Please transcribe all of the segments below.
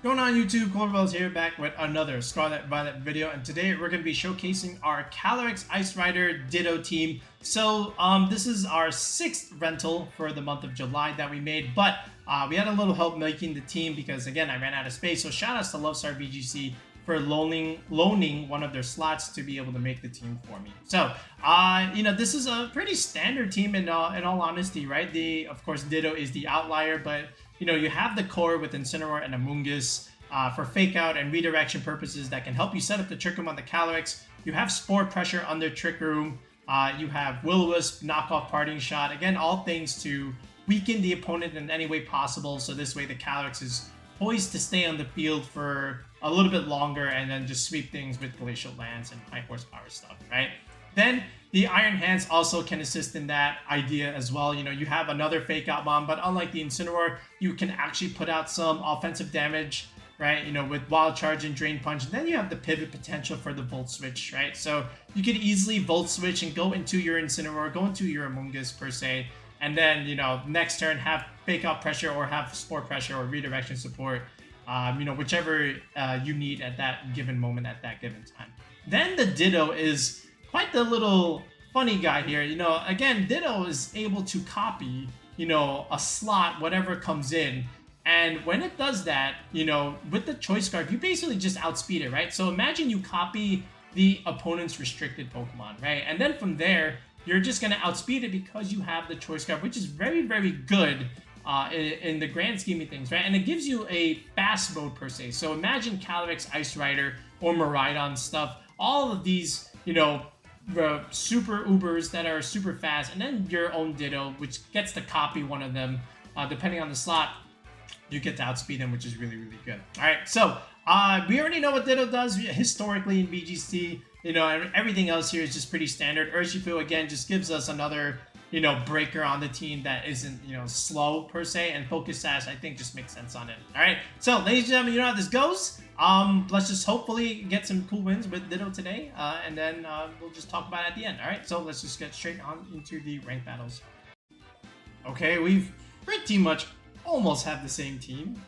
Going on YouTube, Calyrex here, back with another Scarlet Violet video, and today we're going to be showcasing our Calyrex-Ice Rider Ditto team. So this is our 6th rental for the month of July that we made, but we had a little help making the team because again I ran out of space. So shout outs to Lovestar VGC for loaning one of their slots to be able to make the team for me. So this is a pretty standard team in all honesty, right? Of course Ditto is the outlier, but you have the core with Incineroar and Amoongus for fake out and redirection purposes that can help you set up the Trick Room on the Calyrex. You have Spore Pressure under Trick Room. You have Will-O-Wisp, Knockoff Parting Shot. Again, all things to weaken the opponent in any way possible. So this way the Calyrex is poised to stay on the field for a little bit longer and then just sweep things with Glacial Lance and high horsepower stuff, right? Then the Iron Hands also can assist in that idea as well. You have another Fake Out Bomb, but unlike the Incineroar, you can actually put out some offensive damage, right? With Wild Charge and Drain Punch. And then you have the pivot potential for the Volt Switch, right? So you could easily Volt Switch and go into your Incineroar, go into your Amoongus per se, and then, next turn have Fake Out Pressure or have Spore Pressure or Redirection Support, whichever you need at that given moment at that given time. Then the Ditto is quite the little funny guy here. Again, Ditto is able to copy, a slot, whatever comes in. And when it does that, with the Choice Scarf, you basically just outspeed it, right? So imagine you copy the opponent's restricted Pokemon, right? And then from there, you're just going to outspeed it because you have the Choice Scarf, which is very, very good in the grand scheme of things, right? And it gives you a fast mode per se. So imagine Calyrex-Ice Rider or Miraidon stuff, all of these, super Ubers that are super fast, and then your own Ditto, which gets to copy one of them, depending on the slot, you get to outspeed them, which is really, really good. All right, so we already know what Ditto does historically in VGC, and everything else here is just pretty standard. Urshifu, again, just gives us another, breaker on the team that isn't, slow per se, and Focus Sash, I think, just makes sense on it. All right, so ladies and gentlemen, you know how this goes. Let's just hopefully get some cool wins with Ditto today, and then we'll just talk about it at the end. All right, so let's just get straight on into the ranked battles. Okay, we've pretty much almost have the same team,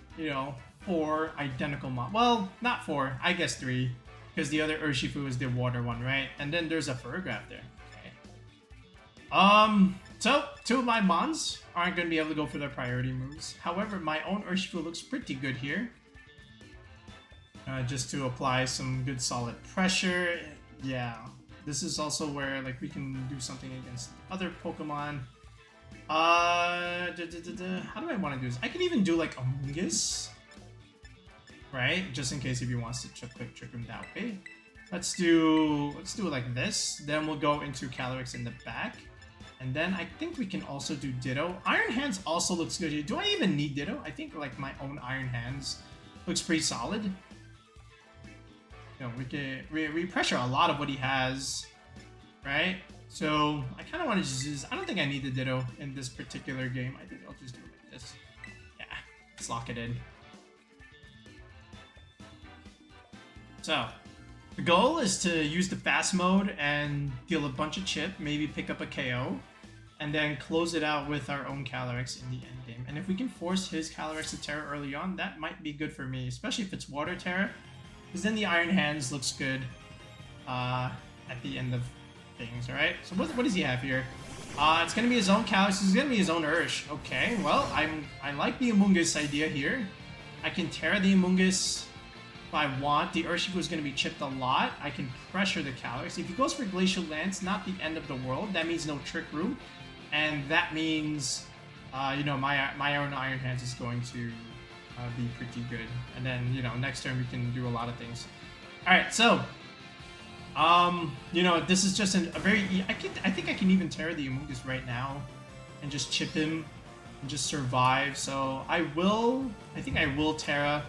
4 identical well, not 4, I guess 3, because the other Urshifu is the water one, right? And then there's a Farigiraf there. So 2 of my Mons aren't going to be able to go for their priority moves. However, my own Urshifu looks pretty good here. Just to apply some good solid pressure. Yeah, this is also where we can do something against other Pokemon. How do I want to do this? I could even do Amoongus, right? Just in case if he wants to trick him that way. Let's do it like this. Then we'll go into Calyrex in the back. And then I think we can also do Ditto. Iron Hands also looks good here. Do I even need Ditto? I think my own Iron Hands looks pretty solid. We pressure a lot of what he has, right? So I kind of want to just use. I don't think I need the Ditto in this particular game. I think I'll just do it like this. Yeah, let's lock it in. So the goal is to use the fast mode and deal a bunch of chip, maybe pick up a KO, and then close it out with our own Calyrex in the end game. And if we can force his Calyrex to Terra early on, that might be good for me, especially if it's Water Terra, because then the Iron Hands looks good at the end of things. All right. So what does he have here? It's gonna be his own Calyrex. It's gonna be his own Ursh. Okay. Well, I like the Amoongus idea here. I can Terra the Amoongus if I want. The Urshifu is going to be chipped a lot. I can pressure the Calyrex. If he goes for Glacial Lance, not the end of the world. That means no Trick Room. And that means, my own Iron Hands is going to be pretty good. And then, next turn we can do a lot of things. Alright, so, this is just a very... I think I can even Terra the Amoongus right now and just chip him and just survive. So I think I will Terra.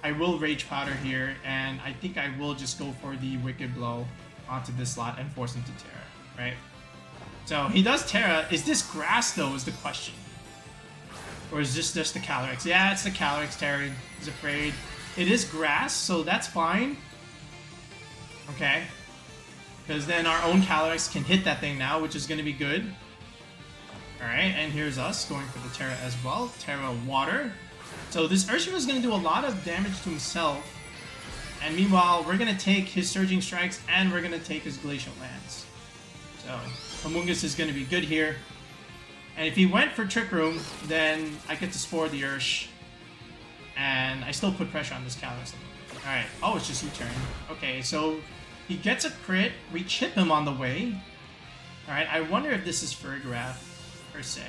I will Rage Powder here, and I think I will just go for the Wicked Blow onto this slot and force him to Terra, right? So he does Terra. Is this grass, though, is the question. Or is this just the Calyrex? Yeah, it's the Calyrex Terra. He's afraid. It is grass, so that's fine. Okay. Because then our own Calyrex can hit that thing now, which is going to be good. Alright, and here's us going for the Terra as well. Terra Water. So this Urshifu is going to do a lot of damage to himself. And meanwhile, we're going to take his Surging Strikes and we're going to take his Glacial Lance. So Amoongus is going to be good here. And if he went for Trick Room, then I get to Spore the Ursh. And I still put pressure on this Calyrex. Alright. Oh, it's just U-turn. Okay, so he gets a crit. We chip him on the way. Alright, I wonder if this is Farigiraf, per se.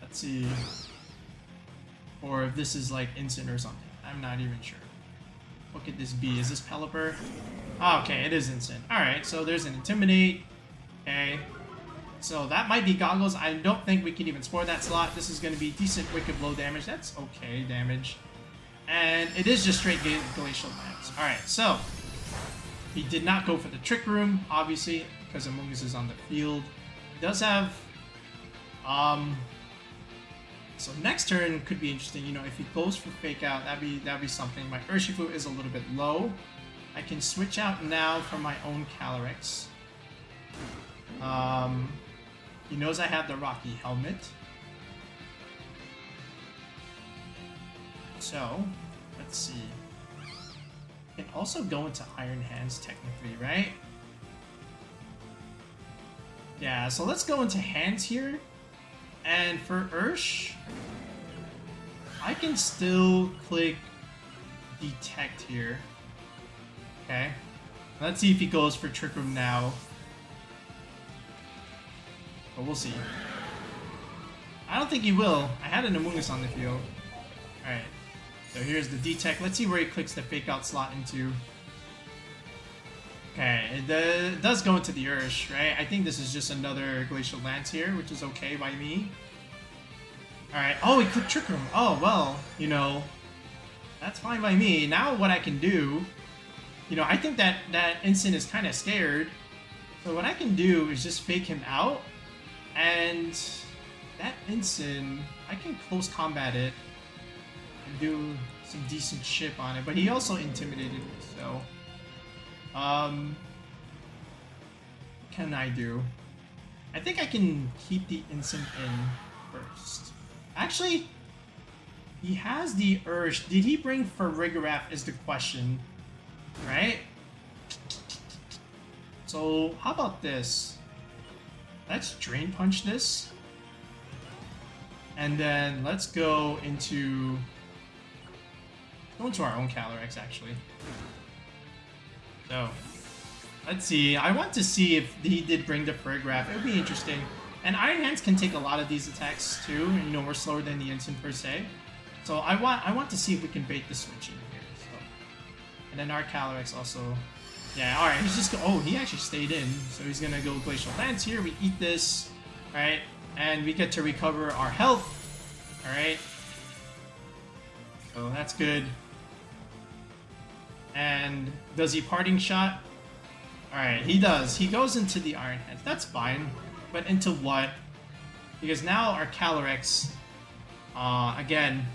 Let's see. Or if this is like Incin or something. I'm not even sure. What could this be? Is this Pelipper? Oh, okay, it is Incin. Alright, so there's an Intimidate. Okay. So that might be Goggles. I don't think we can even Spore that slot. This is going to be decent Wicked Blow damage. That's okay damage. And it is just straight Glacial Lance. Alright, so he did not go for the Trick Room, obviously, because Amoongus is on the field. He does have... So next turn could be interesting. You know, if he goes for Fake Out, that'd be something. My Urshifu is a little bit low. I can switch out now for my own Calyrex. He knows I have the Rocky Helmet. So, let's see. Can also go into Iron Hands technically, right? Yeah, so let's go into Hands here. And for Ursh, I can still click Detect here. Okay. Let's see if he goes for Trick Room now. But we'll see. I don't think he will. I had an Amoongus on the field. Alright. So here's the Detect. Let's see where he clicks the Fake Out slot into. Okay, it does go into the Ursh, right? I think this is just another Glacial Lance here, which is okay by me. Alright, oh, he clicked Trick Room. Oh, well, you know, that's fine by me. Now what I can do, you know, I think that Incin is kind of scared. So what I can do is just Fake him out. And that Incin, I can close combat it and do some decent shit on it. But he also intimidated me, so... what can I do? I think I can keep the Incin in first. Actually, he has the Ursh. Did he bring Farigiraf is the question, right? So how about this? Let's Drain Punch this. And then let's go into our own Calyrex, actually. So, let's see. I want to see if he did bring the Farigiraf. It would be interesting. And Iron Hands can take a lot of these attacks too. You know, we're slower than the Incin per se. So I want to see if we can bait the switch in here. So. And then our Calyrex also... Yeah, alright, he's just... Oh, he actually stayed in. So he's gonna go Glacial Lance here. We eat this. Alright. And we get to recover our health. Alright. So that's good. And does he Parting Shot? Alright, he does. He goes into the Iron Hands. That's fine. But into what? Because now our Calyrex... again...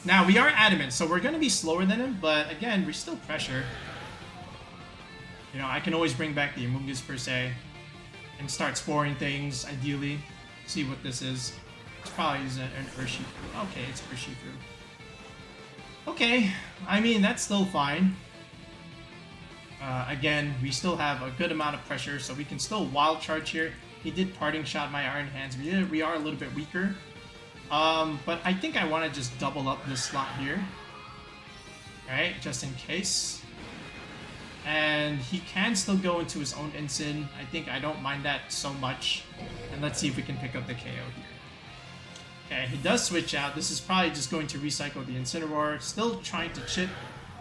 Now, we are Adamant, so we're going to be slower than him. But again, we're still pressure. You know, I can always bring back the Amoongus per se. And start sporing things, ideally. See what this is. It's probably an Urshifu. Okay, it's Urshifu. Okay, I mean, that's still fine. Again, we still have a good amount of pressure, so we can still Wild Charge here. He did Parting Shot my Iron Hands. We are a little bit weaker. But I think I want to just double up this slot here. Alright, just in case. And he can still go into his own Incin. I think I don't mind that so much. And let's see if we can pick up the KO here. Okay, he does switch out. This is probably just going to recycle the Incineroar. Still trying to chip.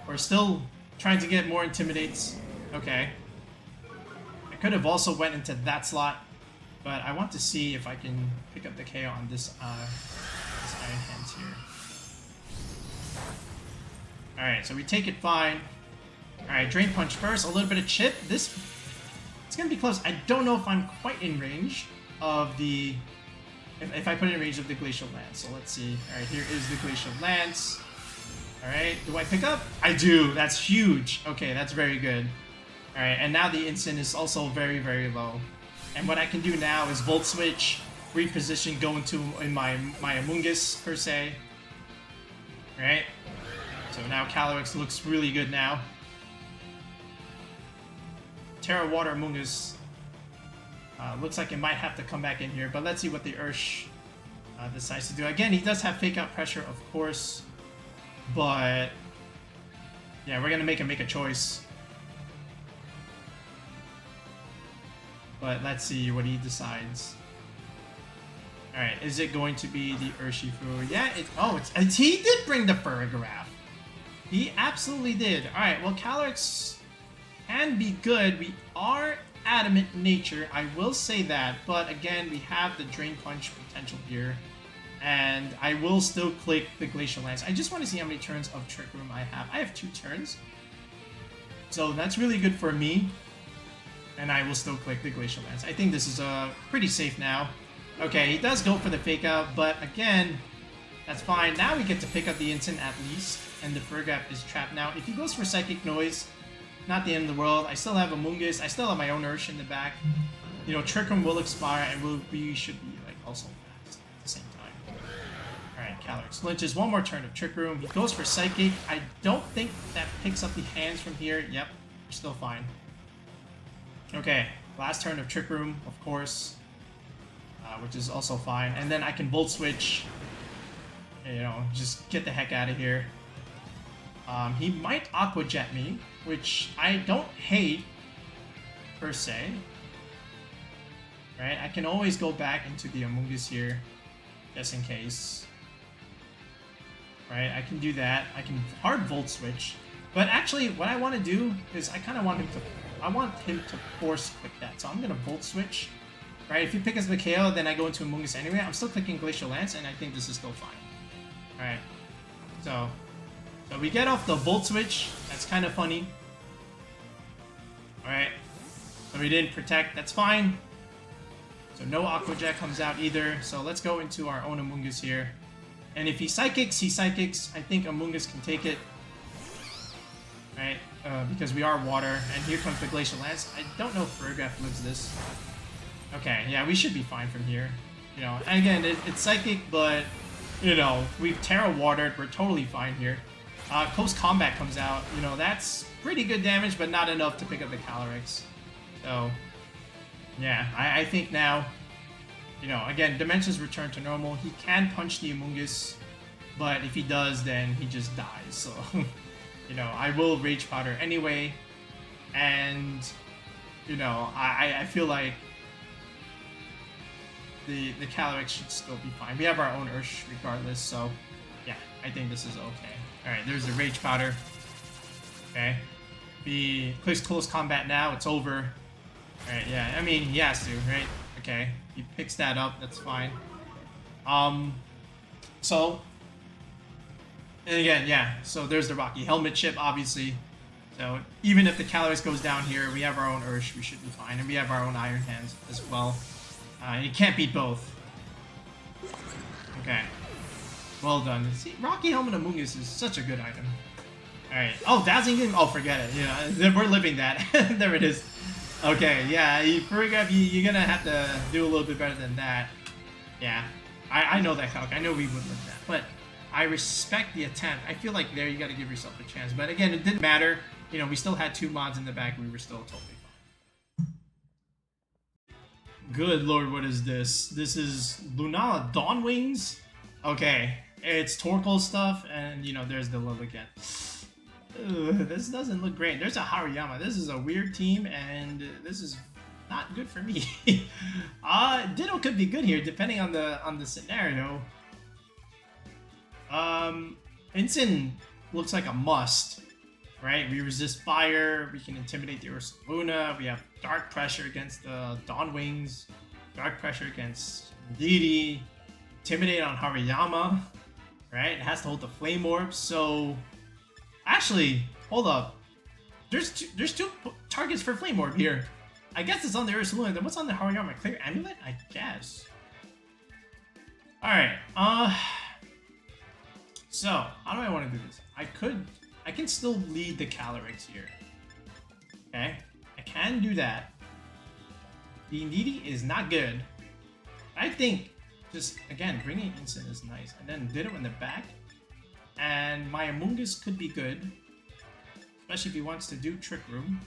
Or still trying to get more Intimidates. Okay. I could have also went into that slot. But I want to see if I can pick up the KO on this Iron Hands here. Alright, so we take it fine. Alright, Drain Punch first, a little bit of chip. It's gonna be close. I don't know if I'm quite in range of the... If I put it in range of the Glacial Lance. So let's see. Alright, here is the Glacial Lance. Alright, do I pick up? I do. That's huge. Okay, that's very good. Alright, and now the Incin is also very, very low. And what I can do now is Volt Switch, reposition, go into my Amoongus per se. right? So now Calyrex looks really good now. Terra Water Amoongus looks like it might have to come back in here, but let's see what the Ursh decides to do. Again, he does have Fake Out Pressure, of course, but yeah, we're gonna make him make a choice. But let's see what he decides. Alright, is it going to be the Urshifu? Yeah, he did bring the Farigiraf. He absolutely did. Alright, well, Calyrex can be good. We are adamant nature, I will say that. But again, we have the Drain Punch potential here. And I will still click the Glacial Lance. I just want to see how many turns of Trick Room I have. I have 2 turns. So that's really good for me. And I will still click the Glacial Lance. I think this is pretty safe now. Okay, he does go for the Fake Out, but again, that's fine. Now we get to pick up the Incin at least, and the Farigiraf is trapped now. If he goes for Psychic Noise, not the end of the world. I still have Amoongus. I still have my own Ursh in the back. You know, Trick Room will expire, and we should be like also fast at the same time. Alright, Calyrex flinches. One more turn of Trick Room. He goes for Psychic. I don't think that picks up the hands from here. Yep, we're still fine. Okay, last turn of Trick Room, of course. Which is also fine. And then I can Volt Switch. You know, just get the heck out of here. He might Aqua Jet me, which I don't hate, per se. Right? I can always go back into the Amoongus here, just in case. Right? I can do that. I can hard Volt Switch. But actually, what I want to do is I kind of want him to force click that. So I'm going to Volt Switch. Right, if he picks up the KO, then I go into Amoongus anyway. I'm still clicking Glacial Lance, and I think this is still fine. Alright, so we get off the Volt Switch. That's kind of funny. Alright, so we didn't protect. That's fine. So no Aqua Jet comes out either. So let's go into our own Amoongus here. And if he Psychics, I think Amoongus can take it. Right, because we are water. And here comes the Glacial Lance. I don't know if Farigiraf lives this. Okay, yeah, we should be fine from here. You know, and again, it's Psychic, but, you know, we've Terra Watered. We're totally fine here. Close Combat comes out. You know, that's pretty good damage, but not enough to pick up the Calyrex. So, yeah, I think now, you know, again, Dimensions return to normal. He can punch the Amoongus, but if he does, then he just dies. So, you know, I will Rage Powder anyway. And, you know, I feel like the Calyrex should still be fine. We have our own Ursh regardless, so yeah, I think this is okay. Alright, there's the Rage Powder. Okay. He clicks Close Combat now, it's over. Alright, yeah, I mean, he has to, right? Okay, he picks that up, that's fine. So, and again, yeah, so there's the Rocky Helmet chip, obviously. So, even if the Calyrex goes down here, we have our own Ursh, we should be fine. And we have our own Iron Hands as well. You can't beat both. Okay. Well done. See, Rocky Helmet Amoongus is such a good item. Alright. Oh, Dazzling Gleam. Oh, forget it. Yeah, we're living that. There it is. Okay, yeah. Farigiraf, you're gonna have to do a little bit better than that. Yeah. I know that, Calc. I know we would live that. But I respect the attempt. I feel like there you gotta give yourself a chance. But again, it didn't matter. You know, we still had 2 mods in the back. We were still totally fine. Good lord, what is this? This is Lunala Dawn Wings? Okay, it's Torkoal stuff, and you know, there's the Lilligant. This doesn't look great. There's a Hariyama. This is a weird team, and this is not good for me. Ditto could be good here, depending on the scenario. Incin looks like a must. Right, we resist fire, we can intimidate the Ursaluna, we have Dark Pressure against the Dawn Wings, Dark Pressure against Indeedee, Intimidate on Hariyama, right? It has to hold the Flame Orb, so... Actually, hold up. There's two targets for Flame Orb here. I guess it's on the Ursaluna, then what's on the Hariyama? Clear Amulet? I guess. Alright, so, how do I want to do this? I can still lead the Calyrex here. Okay? I can do that. The Indeedee is not good. I think, just, again, bringing Incin is nice. And then Ditto in the back. And my Amoongus could be good. Especially if he wants to do Trick Room.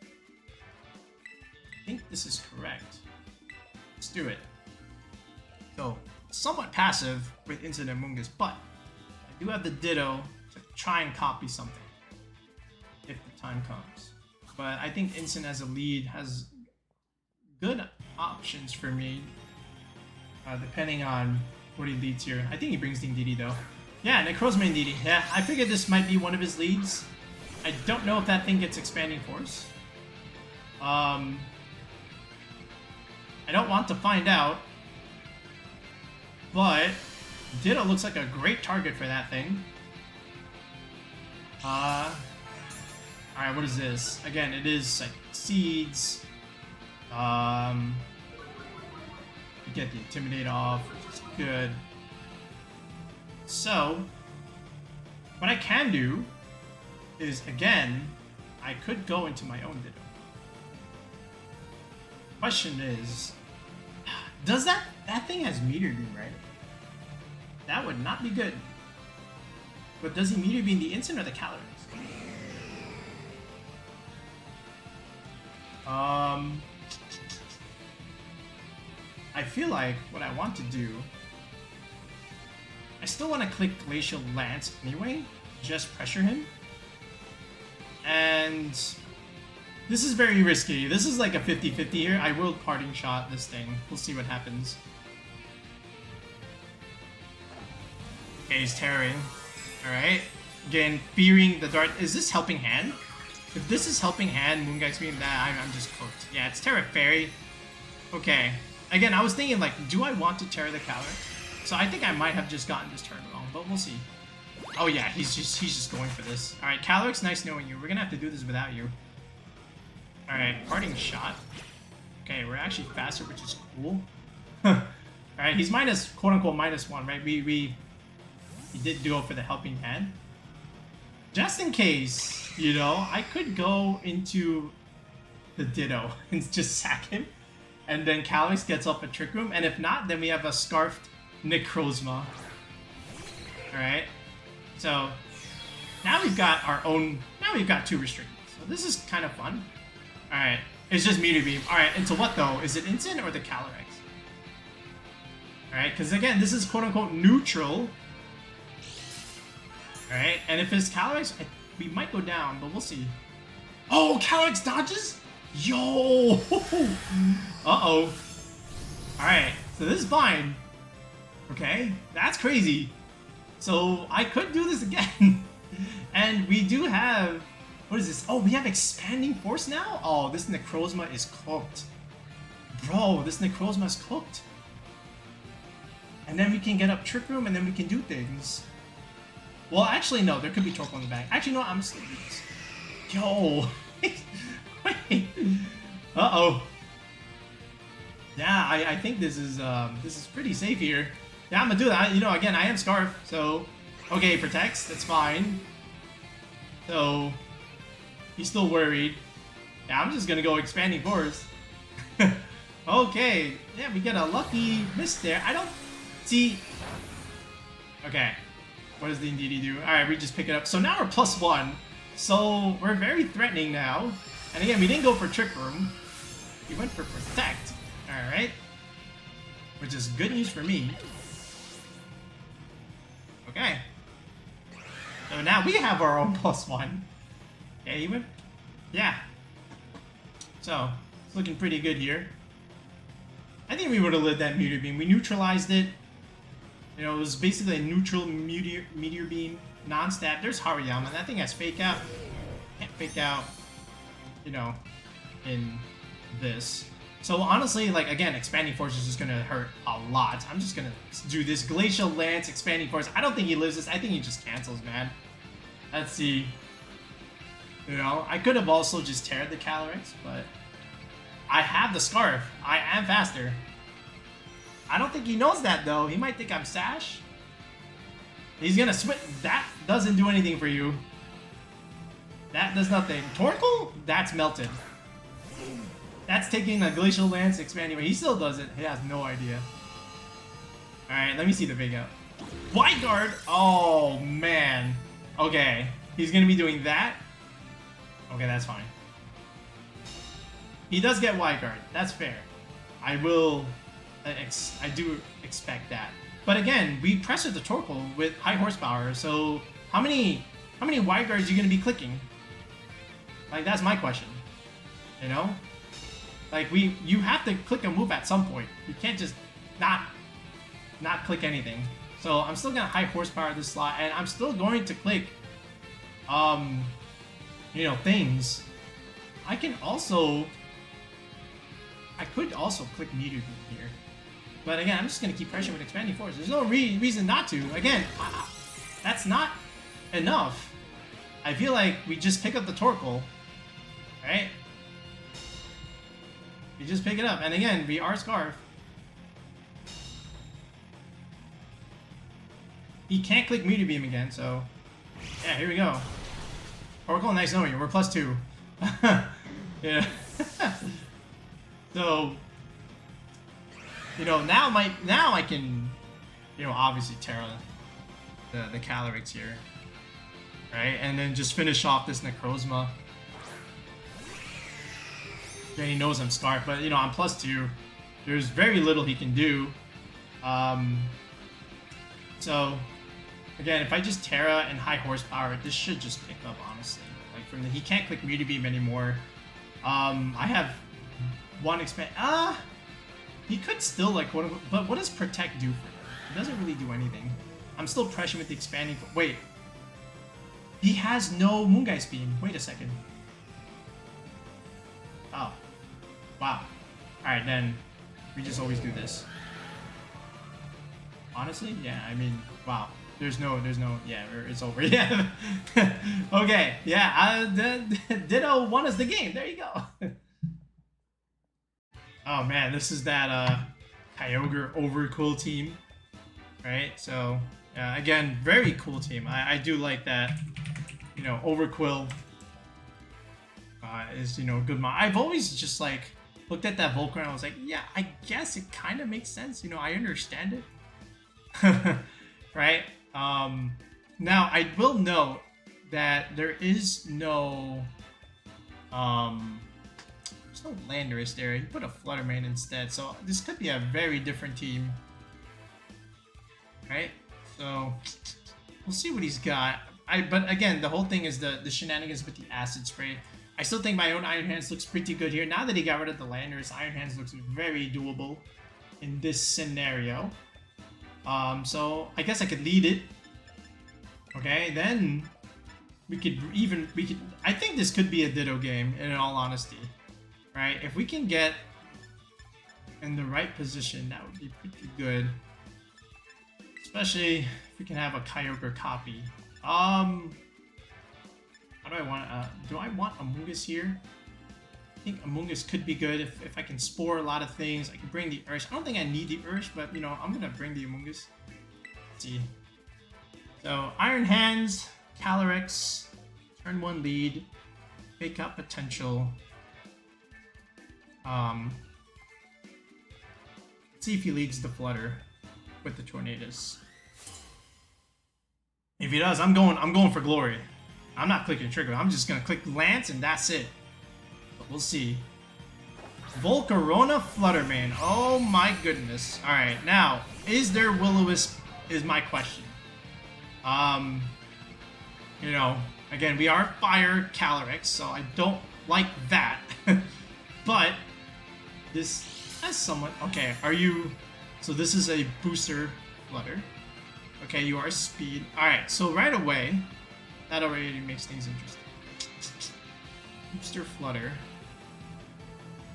I think this is correct. Let's do it. So, somewhat passive with Amoongus, but I do have the Ditto to try and copy something. If the time comes. But I think Incin as a lead has good options for me. Depending on what he leads here. I think he brings the Indeedee though. Yeah, Necrozma-Dawn. Yeah, I figured this might be one of his leads. I don't know if that thing gets Expanding Force. I don't want to find out. But Ditto looks like a great target for that thing. Alright, what is this? Again, it is like seeds. You get the Intimidate off, which is good. So, what I can do is, again, I could go into my own Ditto. Question is, does that thing has Meteor Beam, right? That would not be good. But does he Meteor Beam the Incin or the Calyrex? I feel like what I want to do, I still want to click Glacial Lance anyway, just pressure him. And this is very risky. This is like a 50-50 here. I will Parting Shot this thing. We'll see what happens. Okay, he's tearing. Alright. Again, fearing the dart. Is this Helping Hand? If this is Helping Hand, Moongeist Beam, I'm just cooked. Yeah, it's Terra Fairy. Okay. Again, I was thinking, like, do I want to Terra the Calyrex? So I think I might have just gotten this turn wrong, but we'll see. Oh yeah, he's just going for this. Alright, Calyrex, nice knowing you. We're gonna have to do this without you. Alright, Parting Shot. Okay, we're actually faster, which is cool. Alright, he's minus, quote-unquote, -1, right? He did go for the Helping Hand. Just in case, you know, I could go into the Ditto and just sack him. And then Calyrex gets up a Trick Room. And if not, then we have a Scarfed Necrozma. Alright. So, now we've got our own... Now we've got 2 restrictions. So this is kind of fun. Alright. It's just Meteor Beam. Alright, into what though? Is it Incin or the Calyrex? Alright, because again, this is quote-unquote neutral. Alright, and if it's Calyrex, we might go down, but we'll see. Oh, Calyrex dodges? Yo! Uh-oh. Alright, so this is fine. Okay, that's crazy. So, I could do this again. And we do have... What is this? Oh, we have Expanding Force now? Oh, this Necrozma is cooked. Bro, this Necrozma is cooked. And then we can get up Trick Room, and then we can do things. Well, actually, no. There could be Torkoal in the back. Actually, no, I'm just gonna do this. Yo! Wait. Uh-oh. Yeah, I think this is pretty safe here. Yeah, I'm gonna do that. You know, again, I am Scarf, so... Okay, protects. That's fine. So... He's still worried. Yeah, I'm just gonna go Expanding Force. Okay. Yeah, we get a lucky miss there. I don't... See... Okay. What does the Indeedee do? Alright, we just pick it up. So now we're +1. So we're very threatening now. And again, we didn't go for Trick Room. We went for Protect. Alright. Which is good news for me. Okay. So now we have our own +1. Okay, he went... Yeah. So, it's looking pretty good here. I think we would have lived that Meteor Beam. We neutralized it. You know, it was basically a neutral Meteor Beam, non-stat. There's Hariyama. That thing has Fake Out. Can't Fake Out, you know, in this. So honestly, like, again, Expanding Force is just going to hurt a lot. I'm just going to do this Glacial Lance, Expanding Force. I don't think he lives this. I think he just cancels, man. Let's see. You know, I could have also just teared the Calyrex, but I have the Scarf. I am faster. I don't think he knows that, though. He might think I'm Sash. He's gonna switch. That doesn't do anything for you. That does nothing. Torkoal? That's melted. That's taking a Glacial Lance, Expanding. He still does it. He has no idea. Alright, let me see the Fake Out. Wide guard. Oh man. Okay, he's gonna be doing that. Okay, that's fine. He does get wide guard. That's fair. I do expect that. But again, we pressured the Torkoal with high horsepower. So how many wide guards are you gonna be clicking? Like, that's my question. You know, like you have to click a move at some point. You can't just not click anything. So I'm still gonna high horsepower this slot, and I'm still going to click you know, things. I could also click Meteor Beam here. But again, I'm just going to keep pressuring with Expanding Force. There's no reason not to. Again, that's not enough. I feel like we just pick up the Torkoal, right? We just pick it up. And again, we are Scarf. He can't click Meteor Beam again, so... yeah, here we go. Torkoal, nice knowing you. We're +2. Yeah. So, you know, now I can, you know, obviously Terra the Calyrex here, right? And then just finish off this Necrozma. Yeah, he knows I'm Scarf, but you know, I'm +2. There's very little he can do. So again, if I just Terra and high horsepower, this should just pick up, honestly. Like, from he can't click Meteor Beam anymore. I have one expand. He could still, like, but what does Protect do for him? It doesn't really do anything. I'm still pressuring with the expanding. Wait, he has no Moongeist Beam. Wait a second. Oh, wow. All right, then we just always do this. Honestly, yeah. I mean, wow. There's no, yeah, it's over. Yeah. Okay, yeah, Ditto won us the game. There you go. Oh man, this is that Kyogre Overqwil team, right? So, again, very cool team. I do like that, you know, Overqwil is, you know, good mod. I've always just, like, looked at that Volcarona and I was like, yeah, I guess it kind of makes sense. You know, I understand it. Right? Now I will note that there is no there's no Landorus there. He put a Fluttermane instead, so this could be a very different team, right? So we'll see what he's got. But again, the whole thing is the shenanigans with the Acid Spray. I still think my own Iron Hands looks pretty good here. Now that he got rid of the Landorus, Iron Hands looks very doable in this scenario. So I guess I could lead it. Okay, then we could I think this could be a Ditto game, in all honesty. Right? If we can get in the right position, that would be pretty good. Especially if we can have a Kyogre copy. How do I want Amoongus here? I think Amoongus could be good if I can spore a lot of things. I can bring the Ursh. I don't think I need the Ursh, but you know, I'm gonna bring the Amoongus. Let's see. So Iron Hands, Calyrex, turn 1 lead, fake out potential. Let's see if he leads the Flutter with the Tornadus. If he does, I'm going for glory. I'm not clicking trigger. I'm just gonna click Lance and that's it. We'll see. Volcarona Fluttermane. Oh my goodness. Alright, now, is there Will-O-Wisp is my question. You know, again, we are Fire Calyrex, so I don't like that. But this has somewhat... Okay, are you... So this is a booster Flutter. Okay, you are Speed. Alright, so right away, that already makes things interesting. Booster Flutter.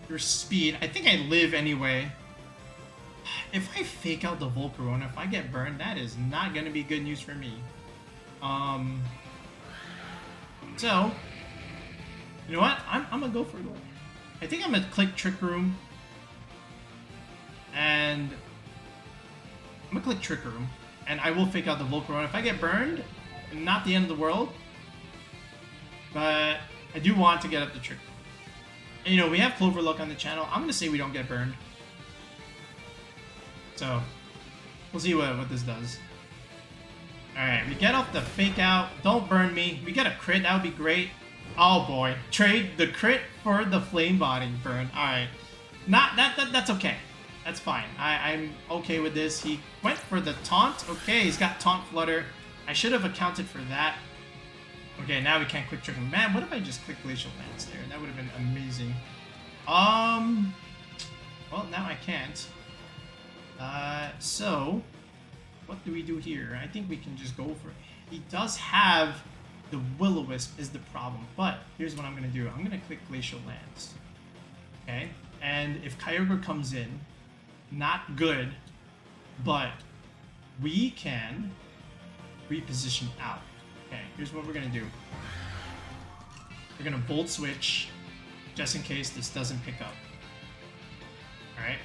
Your Speed. I think I live anyway. If I fake out the Volcarona, if I get burned, that is not going to be good news for me. So, you know what? I'm going to go for it. I think I'm going to click Trick Room. And I'm going to click Trick Room. And I will fake out the Volcarona. If I get burned, not the end of the world. But I do want to get up the Trick Room. And, you know, we have Cloverlook on the channel. I'm going to say we don't get burned. So, we'll see what this does. Alright, we get off the fake out. Don't burn me. We get a crit. That would be great. Oh boy. Trade the crit for the flame body burn. Alright. That's okay. That's fine. I'm okay with this. He went for the taunt. Okay, he's got taunt flutter. I should have accounted for that. Okay, now we can't click trigger. Man, what if I just click Glacial Lance there? That would have been amazing. Well, now I can't. So, what do we do here? I think we can just go for it. He does have the Will-O-Wisp is the problem, but here's what I'm going to do. I'm going to click Glacial Lance. Okay, and if Kyogre comes in, not good, but we can reposition out. Okay, here's what we're going to do. We're going to Volt Switch, just in case this doesn't pick up. Alright,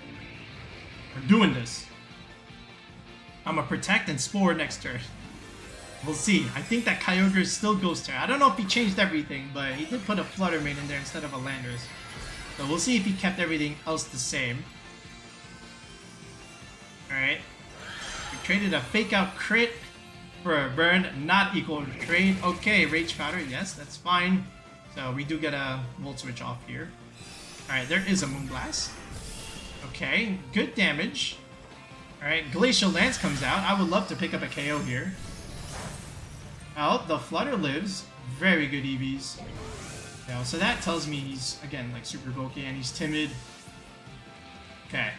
we're doing this. I'm gonna Protect and Spore next turn. We'll see. I think that Kyogre still goes to. I don't know if he changed everything, but he did put a Flutter Mane in there instead of a Landorus. So we'll see if he kept everything else the same. Alright. We traded a Fake Out crit for a burn, not equal to trade. Okay, Rage Powder, yes, that's fine. So we do get a Volt Switch off here. Alright, there is a Moonblast. Okay, good damage. Alright, Glacial Lance comes out. I would love to pick up a KO here. Oh, the Flutter lives. Very good EVs. Yeah, so that tells me he's, again, like super bulky and he's timid. Okay.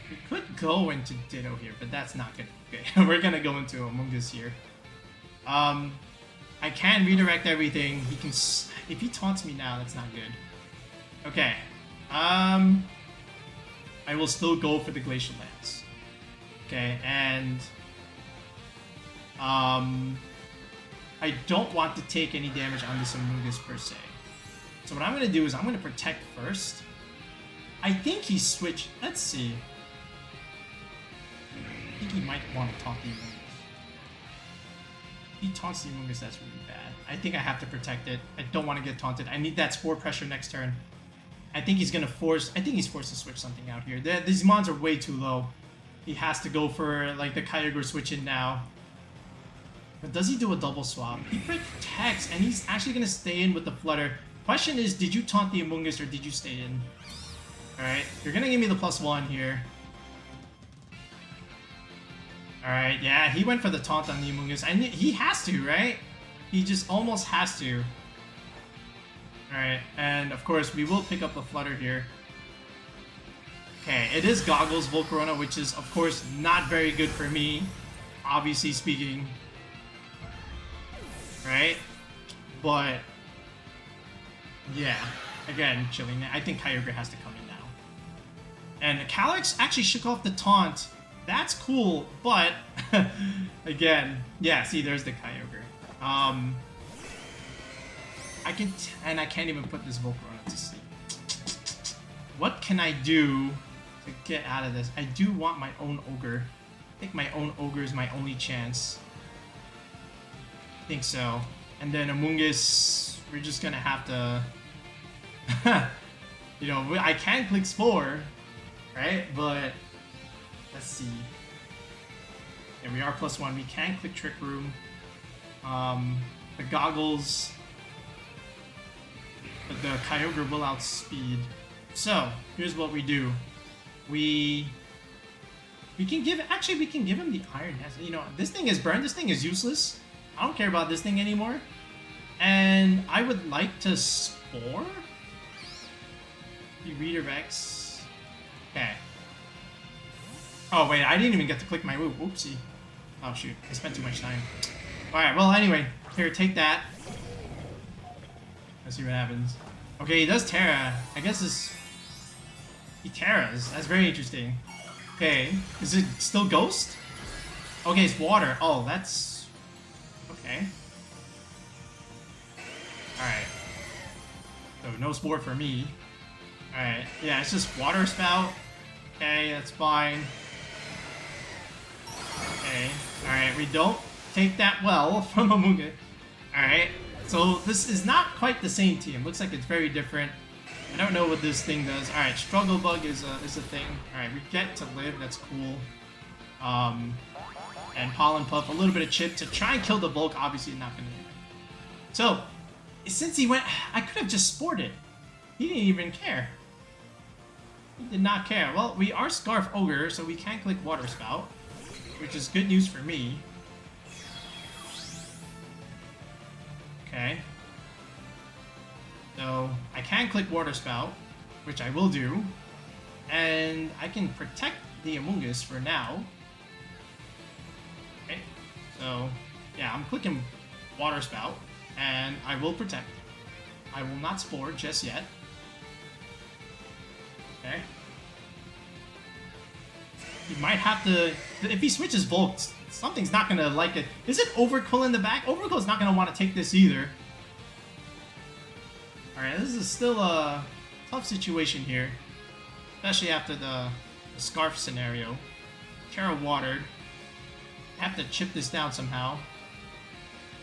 We could go into Ditto here, but that's not good. Okay, we're gonna go into Amoongus here. I can redirect everything. He can, if he taunts me now, that's not good. Okay. I will still go for the Glacial Lance. Okay, and I don't want to take any damage on this Amoongus per se. So what I'm going to do is I'm going to Protect first. I think he switched. Let's see. I think he might want to taunt the Amoongus. If he taunts the Amoongus, that's really bad. I think I have to Protect it. I don't want to get taunted. I need that Spore Pressure next turn. I think he's going to force... I think he's forced to switch something out here. These mons are way too low. He has to go for, like, the Kyogre switch in now. But does he do a double swap? He protects, and he's actually going to stay in with the Flutter. Question is, did you taunt the Amoongus or did you stay in? Alright, you're going to give me the +1 here. Alright, yeah, he went for the taunt on the Amoongus. He has to, right? He just almost has to. Alright, and of course, we will pick up the Flutter here. Okay, it is Goggles Volcarona, which is, of course, not very good for me, obviously speaking. Right? But, yeah, again, chilling. I think Kyogre has to come in now. And Calyrex actually shook off the taunt. That's cool, but, again, yeah, see, there's the Kyogre. I can't even put this Volcarona to sleep. What can I do to get out of this? I do want my own Ogre. I think my own Ogre is my only chance. I think so. And then Amoongus, we're just gonna have to... you know, I can click Spore, right? But, let's see. Yeah, we are +1. We can click Trick Room. The Goggles... But the Kyogre will outspeed. So, here's what we do. We can give... Actually, we can give him the Iron Hands. You know, this thing is burned. This thing is useless. I don't care about this thing anymore. And I would like to Spore? He redirects. Okay. Oh, wait. I didn't even get to click my move. Oopsie. Oh, shoot. I spent too much time. Alright, well, anyway. Here, take that. Let's see what happens. Okay, he does Terra. I guess this... He Terras. That's very interesting. Okay. Is it still Ghost? Okay, it's Water. Oh, that's... Okay. Alright. So, no Spore for me. Alright. Yeah, it's just Water Spout. Okay, that's fine. Okay. Alright, we don't take that well from Amoongus. Alright. So this is not quite the same team. Looks like it's very different. I don't know what this thing does. Alright, Struggle Bug is a thing. Alright, we get to live. That's cool. And Pollen Puff, a little bit of Chip to try and kill the Volk. Obviously not going to do it. So, since he went, I could have just spored it. He didn't even care. He did not care. Well, we are Scarf Ogre, so we can click Water Spout, which is good news for me. Okay. So, I can click Water Spout, which I will do. And I can protect the Amoongus for now. Okay. So, yeah, I'm clicking Water Spout, and I will protect. I will not Spore just yet. Okay. He might have to... If he switches Volk, something's not going to like it. Is it Overqwil in the back? Overqwil's not going to want to take this either. Alright, this is still a tough situation here. Especially after the Scarf scenario. Terra Watered. I have to chip this down somehow.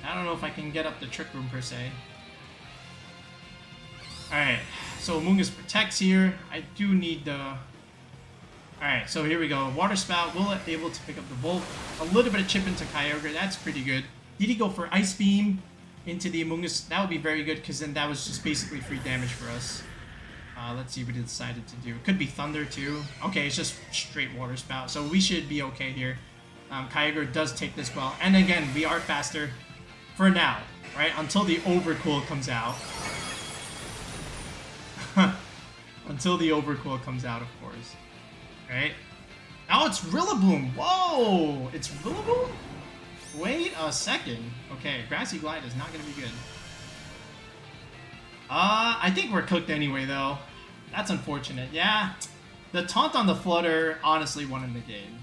I don't know if I can get up the Trick Room per se. Alright, so Amoongus protects here. I do need the... Alright, so here we go. Water Spout will be able to pick up the Volt. A little bit of chip into Kyogre, that's pretty good. Did he go for Ice Beam into the Amoongus? That would be very good, because then that was just basically free damage for us. Let's see what he decided to do. It could be Thunder too. Okay, it's just straight Water Spout, so we should be okay here. Kyogre does take this well. And again, we are faster for now, right? Until the Overqwil comes out. Until the Overqwil comes out, of course. Right? Now it's Rillaboom. Whoa! It's Rillaboom? Wait a second. Okay, Grassy Glide is not going to be good. I think we're cooked anyway, though. That's unfortunate. Yeah, the taunt on the Flutter honestly won in the game.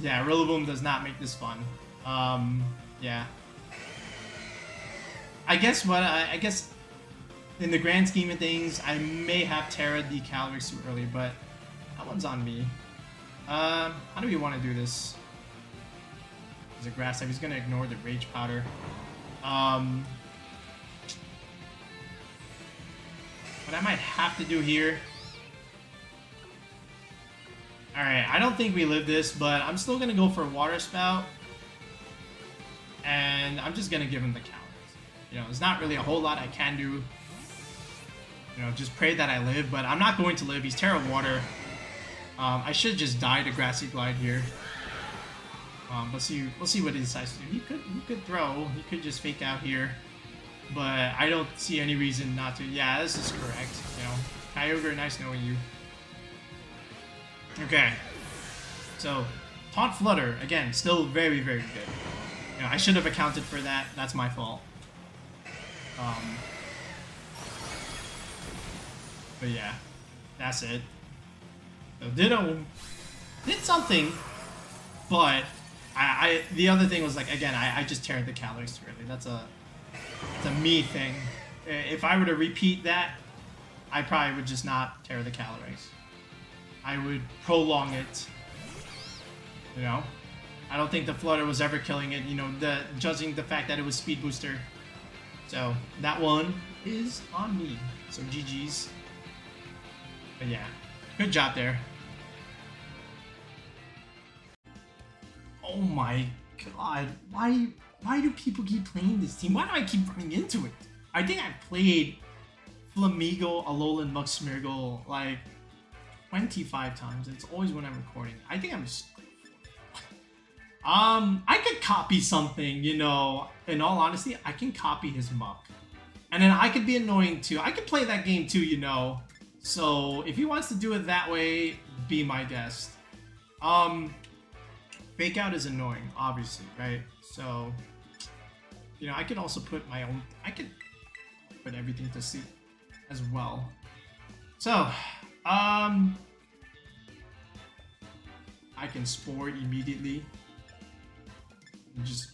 Yeah, Rillaboom does not make this fun. Yeah. I guess in the grand scheme of things, I may have Terra the Calyrex too early, but that one's on me. How do we want to do this? There's a Grass type. He's gonna ignore the Rage Powder. What I might have to do here... Alright, I don't think we live this, but I'm still going to go for Water Spout. And I'm just going to give him the Calyrex. You know, there's not really a whole lot I can do. You know, just pray that I live, but I'm not going to live. He's Terra Water. I should just die to Grassy Glide here. We'll see what he decides to do. He could throw. He could just fake out here. But I don't see any reason not to. Yeah, this is correct. You know, Kyogre, nice knowing you. Okay. So, Taunt Flutter, again, still very, very good. You know, I should have accounted for that. That's my fault. But yeah, that's it. So Ditto did something, but the other thing was like, again, I just teared the Calyrex too early. That's a me thing. If I were to repeat that, I probably would just not tear the Calyrex. I would prolong it. You know, I don't think the Flutter was ever killing it. You know, judging the fact that it was Speed Booster. So that one is on me. So GG's. But yeah, good job there. Oh my god, why do people keep playing this team? Why do I keep running into it? I think I've played Flamigo, Alolan-Muk, Smeargle like 25 times. It's always when I'm recording. I think I'm just... I could copy something, you know. In all honesty, I can copy his Muk. And then I could be annoying too. I could play that game too, you know. So if he wants to do it that way, be my guest. Fake out is annoying, obviously, right? So, you know, I could also put my own... I could put everything to sleep as well. So, I can Spore immediately. Just,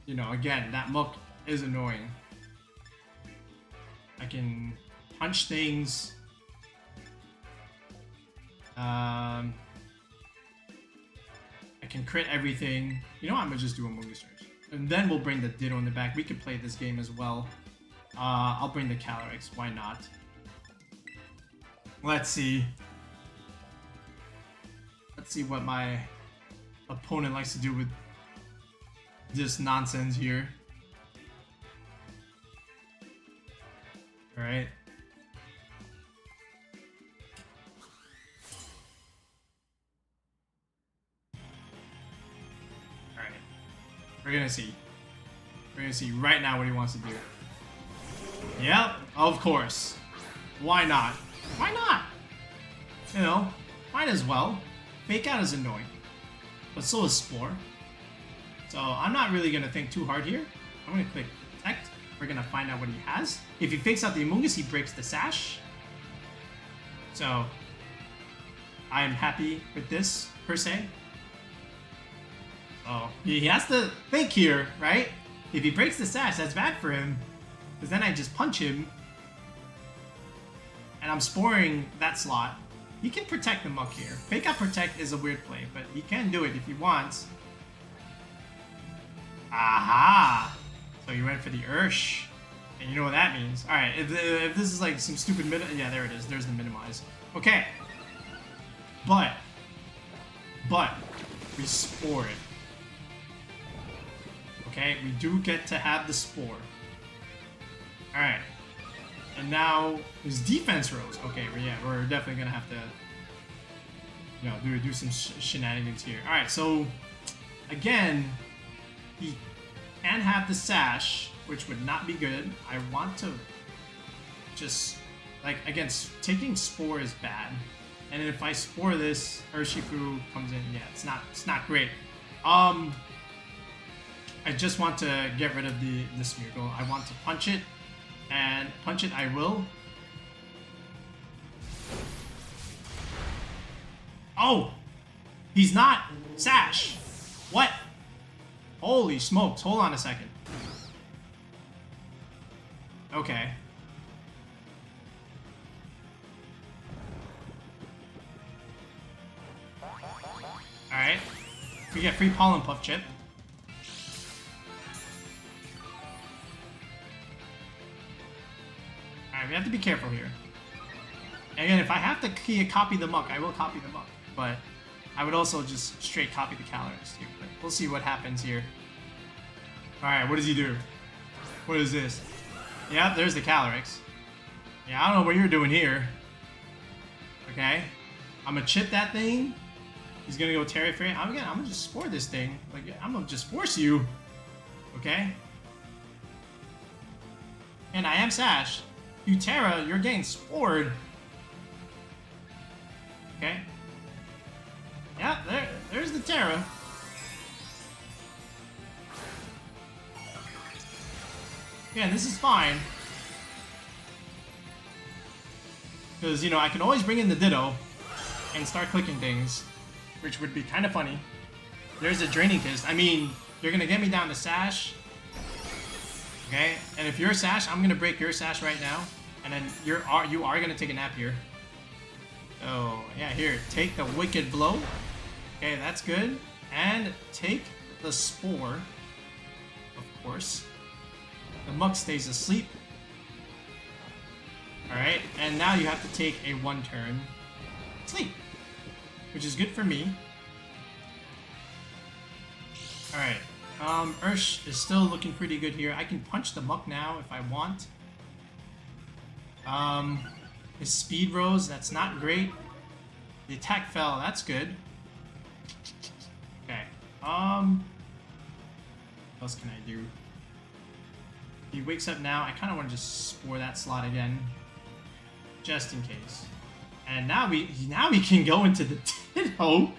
you know, again, that Muk is annoying. I can punch things. I can crit everything. You know what? I'm gonna just do a Amoongus Charge. And then we'll bring the Ditto in the back. We could play this game as well. I'll bring the Calyrex. Why not? Let's see. Let's see what my opponent likes to do with this nonsense here. Alright. Alright. We're gonna see. We're gonna see right now what he wants to do. Yep, of course. Why not? Why not? You know, might as well. Fake Out is annoying. But so is Spore. So I'm not really gonna think too hard here. I'm gonna click Protect. We're gonna find out what he has. If he fakes out the Amoongus, he breaks the Sash. So I'm happy with this, per se. Oh, he has to think here, right? If he breaks the Sash, that's bad for him. Because then I just punch him. And I'm sporing that slot. He can protect the Muk here. Fake Out Protect is a weird play, but he can do it if he wants. Aha! So he went for the Ursh. And you know what that means. Alright, if this is like some stupid yeah, there it is. There's the minimize. Okay. But we spore it. Okay, we do get to have the spore. Alright. And now his defense rose. Okay, well, yeah, we're definitely gonna have to, you know, do some shenanigans here. All right, so again, he can have the Sash, which would not be good. I want to just like again, taking Spore is bad, and if I Spore this, Urshifu comes in. Yeah, it's not great. I just want to get rid of the Smeargle. I want to punch it. And punch it I will. Oh! He's not Sash! What? Holy smokes, hold on a second. Okay. Alright. We get free Pollen Puff Chip. We have to be careful here. Again, if I have to copy the Muk, I will copy the Muk. But I would also just straight copy the Calyrex here. But we'll see what happens here. Alright, what does he do? What is this? Yeah, there's the Calyrex. Yeah, I don't know what you're doing here. Okay. I'm gonna chip that thing. He's gonna go Terry Fairy. I'm gonna just spore this thing. Like, I'm gonna just force you. Okay? And I am Sash. You Terra, you're getting spored. Okay. Yeah, there's the Terra. Yeah, this is fine. Because, you know, I can always bring in the Ditto and start clicking things, which would be kind of funny. There's a Draining Kiss. I mean, you're going to get me down to Sash. Okay, and if you're Sash, I'm going to break your Sash right now. And then you are going to take a nap here. Oh, yeah, here. Take the Wicked Blow. Okay, that's good. And take the Spore. Of course. The Muk stays asleep. Alright, and now you have to take a 1-turn sleep. Which is good for me. Alright. Ursh is still looking pretty good here. I can punch the Muk now if I want. His speed rose, that's not great. The attack fell, that's good. Okay. What else can I do? He wakes up now. I kind of want to just spore that slot again, just in case. And now we can go into the Ditto. All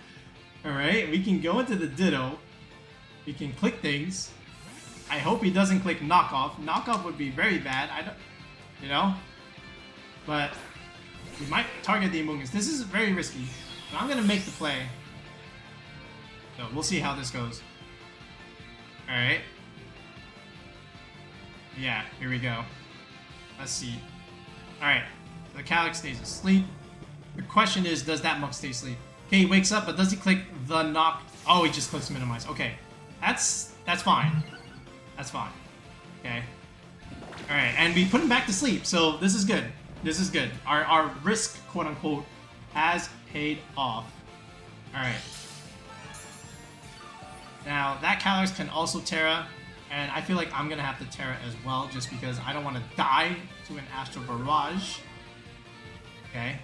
right, we can go into the Ditto. We can click things. I hope he doesn't click Knockoff. Knockoff would be very bad. I don't, you know. But we might target the Amoongus. This is very risky, but I'm gonna make the play. So we'll see how this goes. All right. Yeah, here we go. Let's see. All right, the Calyrex stays asleep. The question is, does that Muk stay asleep? Okay, he wakes up, but does he click the knock? Oh, he just clicks minimize. Okay, that's fine. That's fine. Okay. All right, and we put him back to sleep, so this is good. This is good. Our risk, quote unquote, has paid off. Alright. Now, that Calyrex can also Terra, and I feel like I'm gonna have to Terra as well, just because I don't want to die to an Astral Barrage. Okay.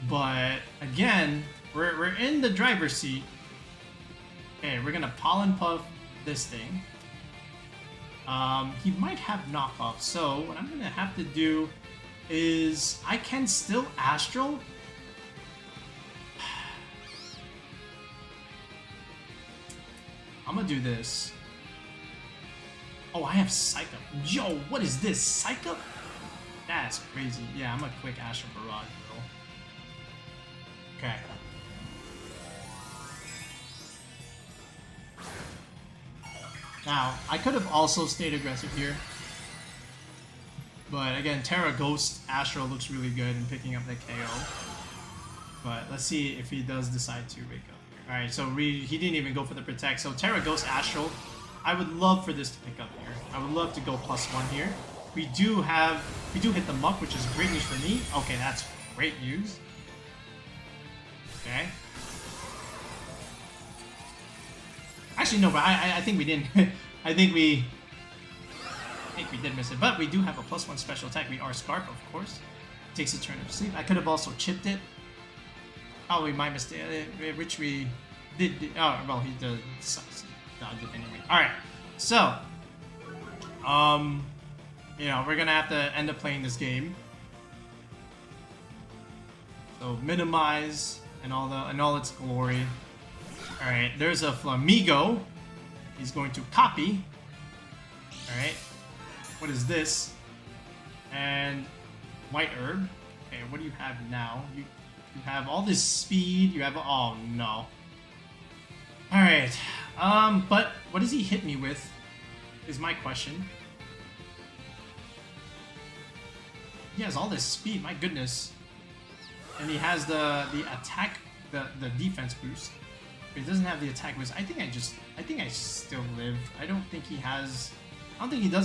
But, again, we're in the driver's seat. Okay, we're gonna Pollen Puff this thing. He might have knockoff, so what I'm gonna have to do is I can still Astral. I'm gonna do this. Oh, I have Psych Up. Yo, what is this? Psych Up? That's crazy. Yeah, I'm gonna quick Astral Barrage, bro. Okay. Now, I could have also stayed aggressive here. But again, Terra Ghost Astral looks really good in picking up the KO. But let's see if he does decide to wake up here. Alright, so he didn't even go for the Protect. So Terra Ghost Astral, I would love for this to pick up here. I would love to go +1 here. We do hit the Muk, which is great news for me. Okay, that's great news. Okay. Actually, no, but I think we didn't. I think we did miss it. But we do have a +1 special attack. We are Scarf, of course. Takes a turn of sleep. I could have also chipped it. Probably my mistake, which we did. Oh, well, he did dodge it anyway. All right, so you know, we're gonna have to end up playing this game. So minimize and all its glory. All right, there's a Flamigo. He's going to copy. All right, what is this? And White Herb. Okay, what do you have now? You have all this speed. You have oh no. All right, but what does he hit me with? Is my question. He has all this speed. My goodness. And he has the attack, the defense boost. But he doesn't have the attack boost. I think I still live. I don't think he does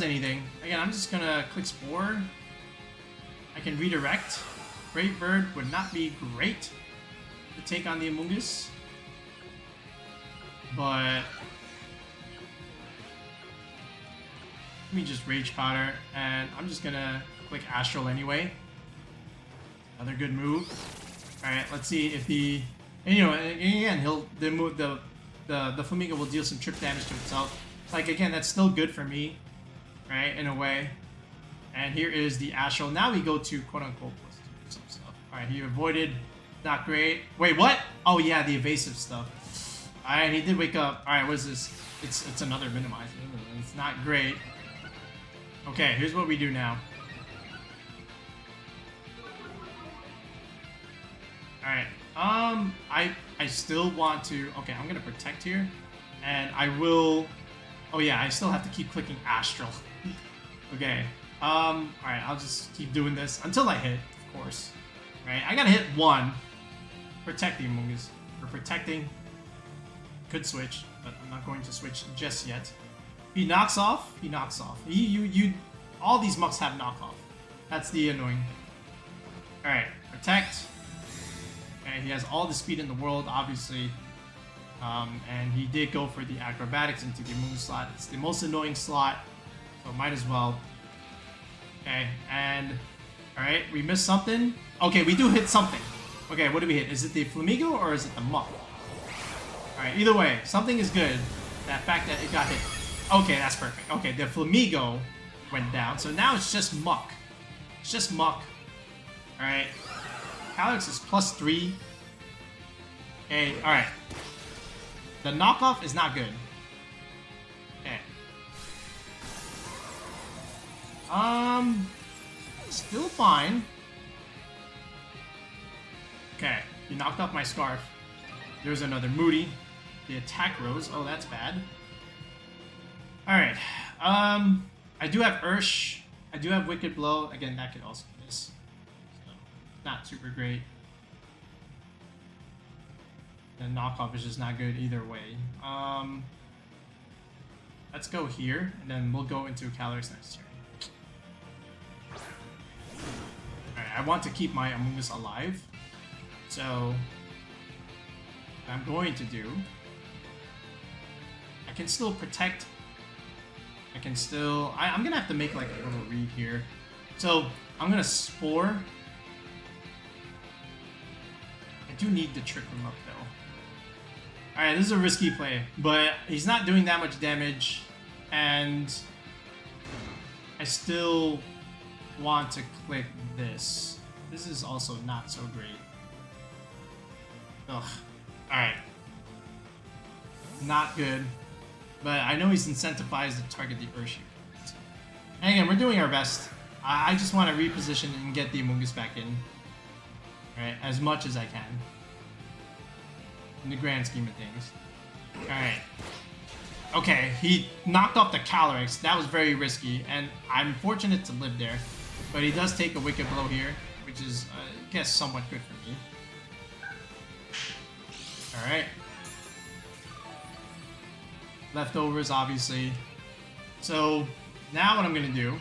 anything. Again, I'm just gonna click Spore. I can redirect. Great Bird would not be great to take on the Amoongus. But let me just Rage Powder, and I'm just gonna click Astral anyway. Another good move. Alright, let's see if he... And you know, again, the Flamigo will deal some trip damage to itself. Like, again, that's still good for me, right, in a way. And here is the Astral. Now we go to quote-unquote +2 some stuff. Alright, he avoided. Not great. Wait, what? Oh, yeah, the evasive stuff. Alright, he did wake up. Alright, what is this? It's another minimize. It's not great. Okay, here's what we do now. Alright, I still want to... Okay, I'm gonna Protect here. And I will... Oh yeah, I still have to keep clicking Astral. Okay, alright, I'll just keep doing this until I hit, of course. Right, I gotta hit 1. Protect the Amoongus. We're protecting. Could switch, but I'm not going to switch just yet. If he knocks off, he knocks off. All these Muks have knockoff. That's the annoying thing. Alright, Protect. Okay, he has all the speed in the world, obviously. And he did go for the Acrobatics into the Amoongus slot. It's the most annoying slot, so might as well. Okay, and... Alright, we missed something. Okay, we do hit something. Okay, what did we hit? Is it the Flamigo or is it the Muk? Alright, either way, something is good. That fact that it got hit. Okay, that's perfect. Okay, the Flamigo went down, so now it's just Muk. It's just Muk. Alright. Calyrex is +3. Okay, alright. The knockoff is not good. Okay. Still fine. Okay, you knocked off my Scarf. There's another Moody. The attack rose. Oh, that's bad. Alright. I do have Ursh. I do have Wicked Blow. Again, that could also miss. So, not super great. The knockoff is just not good either way. Let's go here, and then we'll go into Calyrex next turn. Alright, I want to keep my Amoongus alive. So, I'm going to do, I can still protect. I can still, I'm gonna have to make like a little read here. So I'm gonna Spore. I do need to Trick Room up though. Alright, this is a risky play, but he's not doing that much damage, and I still want to click this. This is also not so great. Ugh. Alright. Not good. But I know he's incentivized to target the Urshifu. And again, we're doing our best. I just want to reposition and get the Amoongus back in. Alright, as much as I can. In the grand scheme of things. Alright. Okay, he knocked off the Calyrex. That was very risky, and I'm fortunate to live there. But he does take a Wicked Blow here, which is, I guess, somewhat good for me. Alright. Leftovers, obviously. So, now what I'm going to do,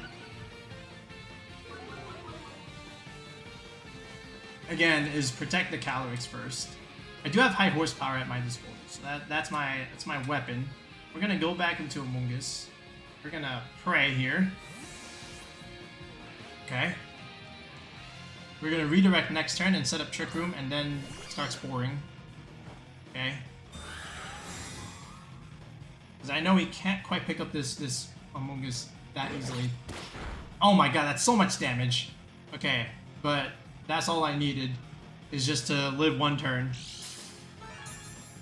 again, is protect the Calyrex first. I do have high horsepower at my disposal, so that's my weapon. We're going to go back into Amoongus. We're going to pray here. Okay. We're going to redirect next turn and set up Trick Room and then start Sporing. Okay. Because I know he can't quite pick up this Amoongus that easily. Oh my god, that's so much damage. Okay, but that's all I needed, is just to live one turn.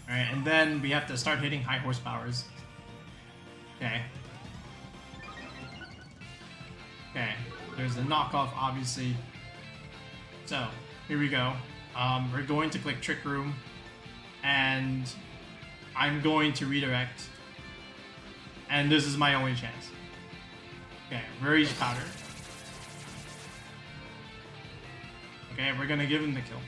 Alright, and then we have to start hitting high horsepowers. Okay. Okay, there's a knockoff, obviously. So, here we go. We're going to click Trick Room, and I'm going to redirect. And this is my only chance. Okay, Rage Powder. Okay, we're gonna give him the kill.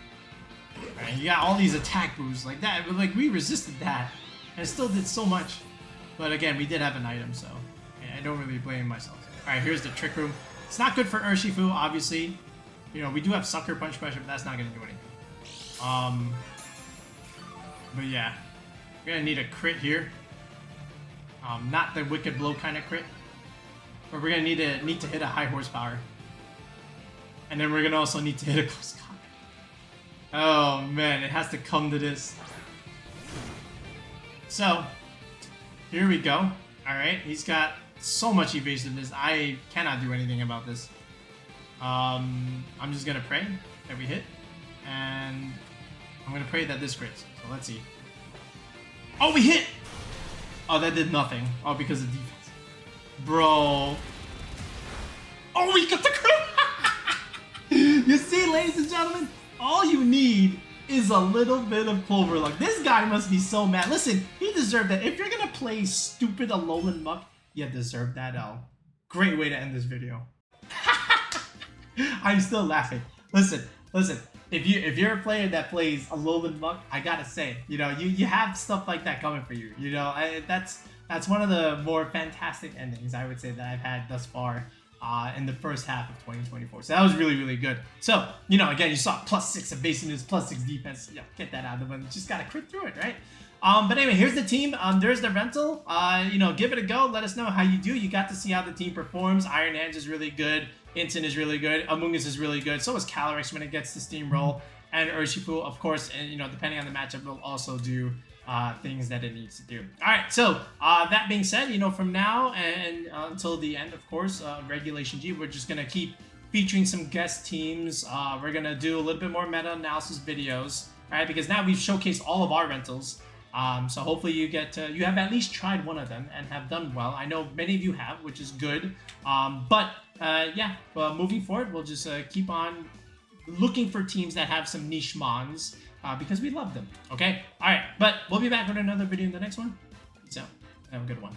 Alright, you got all these attack boosts like that, but like we resisted that. And it still did so much. But again, we did have an item, so I don't really blame myself. Alright, here's the Trick Room. It's not good for Urshifu, obviously. You know, we do have Sucker Punch Pressure, but that's not gonna do anything. But yeah. We're gonna need a crit here. Not the Wicked Blow kind of crit. But we're gonna need to hit a high horsepower. And then we're gonna also need to hit a close combat. Oh man, it has to come to this. So, here we go. Alright, he's got so much evasiveness. I cannot do anything about this. I'm just gonna pray that we hit. And I'm gonna pray that this crits. So let's see. Oh, we hit! Oh, that did nothing. Oh, because of defense. Bro. Oh, we got the crit! You see, ladies and gentlemen, all you need is a little bit of clover luck. This guy must be so mad. Listen, he deserved that. If you're gonna play stupid Alolan-Muk, you deserve that L. Great way to end this video. I'm still laughing. Listen. If you're a player that plays Alolan-Muk, I gotta say, you know, you have stuff like that coming for you. You know, that's one of the more fantastic endings I would say that I've had thus far in the first half of 2024. So that was really, really good. So, you know, again, you saw +6 evasiveness, +6 defense. You know, get that out of the way. Just gotta crit through it, right? But anyway, here's the team. There's the rental. You know, give it a go. Let us know how you do. You got to see how the team performs. Iron Hands is really good. Incin is really good. Amoongus is really good. So is Calyrex when it gets to steamroll. And Urshifu, of course, and you know, depending on the matchup, will also do things that it needs to do. All right, so that being said, you know, from now and until the end, of course, regulationG, we're just gonna keep featuring some guest teams. We're gonna do a little bit more meta-analysis videos, all right? Because now we've showcased all of our rentals. So hopefully you have at least tried one of them and have done well. I know many of you have, which is good. Yeah, moving forward, we'll just keep on looking for teams that have some niche mons because we love them. Okay? All right, but we'll be back with another video in the next one. Peace out. Have a good one.